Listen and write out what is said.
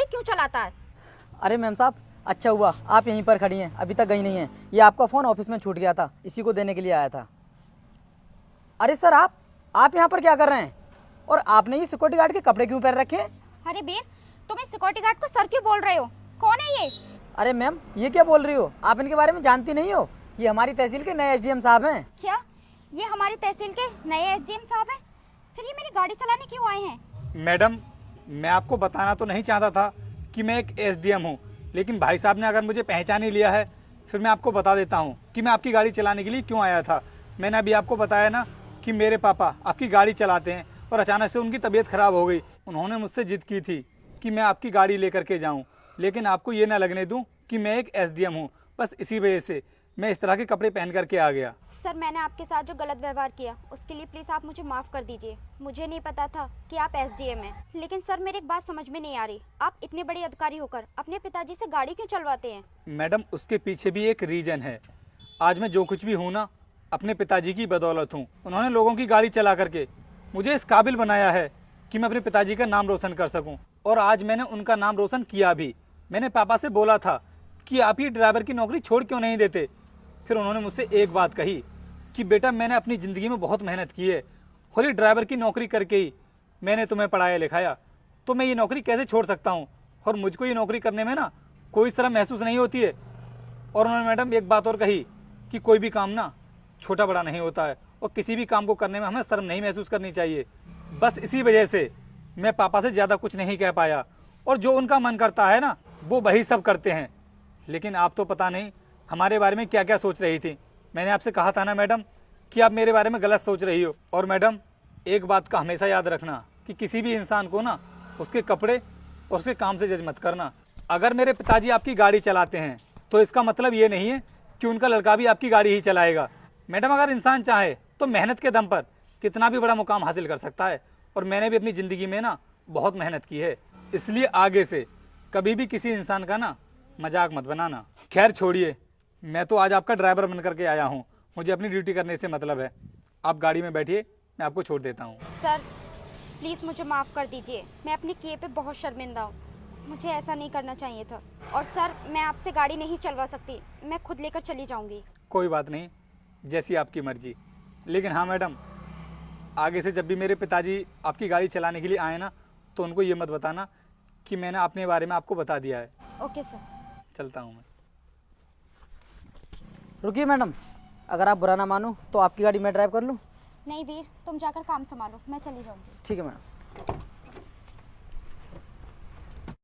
क्यों चलाता है? अरे मैम साहब, अच्छा हुआ आप यहीं पर खड़ी हैं, अभी तक गई नहीं हैं। ये आपका फ़ोन ऑफिस में छूट गया था, इसी को देने के लिए आया था। अरे सर, आप यहाँ पर क्या कर रहे हैं? और आपने ये सिक्योरिटी गार्ड के कपड़े क्यों पहन रखे हैं? अरे वीर, तुम इस सिक्योरिटी गार्ड को सर क्यों बोल रहे हो? कौन है ये? अरे मैम, ये क्या बोल रही हो? आप इनके बारे में जानती नहीं हो? ये हमारी तहसील के नए एसडीएम साहब हैं। क्या ये हमारी तहसील के नए एसडीएम साहब हैं? फिर ये मेरी गाड़ी चलाने क्यों आए हैं? मैडम, मैं आपको बताना तो नहीं चाहता था कि मैं एक एसडीएम हूँ, लेकिन भाई साहब ने अगर मुझे पहचान ही लिया है, फिर मैं आपको बता देता हूँ कि मैं आपकी गाड़ी चलाने के लिए क्यों आया था। मैंने अभी आपको बताया ना कि मेरे पापा आपकी गाड़ी चलाते हैं और अचानक से उनकी तबीयत खराब हो गई। उन्होंने मुझसे जिद की थी कि मैं आपकी गाड़ी लेकर के जाऊँ, लेकिन आपको ये ना लगने दूँ कि मैं एक एसडीएम हूँ। बस इसी वजह से मैं इस तरह के कपड़े पहन करके आ गया। सर, मैंने आपके साथ जो गलत व्यवहार किया उसके लिए प्लीज़ आप मुझे माफ़ कर दीजिए। मुझे नहीं पता था कि आप एसडीएम हैं। लेकिन सर, मेरी एक बात समझ में नहीं आ रही, आप इतने बड़े अधिकारी होकर अपने पिताजी से गाड़ी क्यों चलवाते हैं? मैडम, उसके पीछे भी एक रीज़न है। आज मैं जो कुछ भी हूँ ना, अपने पिताजी की बदौलत हूँ। उन्होंने लोगों की गाड़ी चला करके मुझे इस काबिल बनाया है कि मैं अपने पिताजी का नाम रोशन कर सकूँ, और आज मैंने उनका नाम रोशन किया भी। मैंने पापा से बोला था कि आप ही ड्राइवर की नौकरी छोड़ क्यों नहीं देते। फिर उन्होंने मुझसे एक बात कही कि बेटा, मैंने अपनी ज़िंदगी में बहुत मेहनत की है और ये ड्राइवर की नौकरी करके ही मैंने तुम्हें पढ़ाया लिखाया, तो मैं ये नौकरी कैसे छोड़ सकता हूँ। और मुझको ये नौकरी करने में ना कोई तरह महसूस नहीं होती है। और उन्होंने मैडम एक बात और कही कि कोई भी काम ना छोटा बड़ा नहीं होता है, और किसी भी काम को करने में हमें शर्म नहीं महसूस करनी चाहिए। बस इसी वजह से मैं पापा से ज़्यादा कुछ नहीं कह पाया, और जो उनका मन करता है ना वो वही सब करते हैं। लेकिन आप तो पता नहीं हमारे बारे में क्या क्या सोच रही थी। मैंने आपसे कहा था ना मैडम कि आप मेरे बारे में गलत सोच रही हो। और मैडम, एक बात का हमेशा याद रखना कि किसी भी इंसान को ना उसके कपड़े और उसके काम से जज मत करना। अगर मेरे पिताजी आपकी गाड़ी चलाते हैं तो इसका मतलब ये नहीं है कि उनका लड़का भी आपकी गाड़ी ही चलाएगा। मैडम, अगर इंसान चाहे तो मेहनत के दम पर कितना भी बड़ा मुकाम हासिल कर सकता है, और मैंने भी अपनी ज़िंदगी में ना बहुत मेहनत की है। इसलिए आगे से कभी भी किसी इंसान का ना मजाक मत बनाना। खैर छोड़िए, मैं तो आज आपका ड्राइवर बन करके आया हूँ, मुझे अपनी ड्यूटी करने से मतलब है। आप गाड़ी में बैठिए, मैं आपको छोड़ देता हूँ। सर, प्लीज़ मुझे माफ़ कर दीजिए, मैं अपने किए पे बहुत शर्मिंदा हूँ। मुझे ऐसा नहीं करना चाहिए था। और सर, मैं आपसे गाड़ी नहीं चलवा सकती, मैं खुद लेकर चली जाऊँगी। कोई बात नहीं, जैसी आपकी मर्जी। लेकिन हाँ मैडम, आगे से जब भी मेरे पिताजी आपकी गाड़ी चलाने के लिए आए ना, तो उनको ये मत बताना कि मैंने अपने बारे में आपको बता दिया है। Okay sir. चलता हूँ मैं। रुकिए मैडम, अगर आप बुरा ना मानो तो आपकी गाड़ी मैं ड्राइव कर लूँ? नहीं वीर, तुम जाकर काम संभालो, मैं चली जाऊँगी। ठीक है मैडम।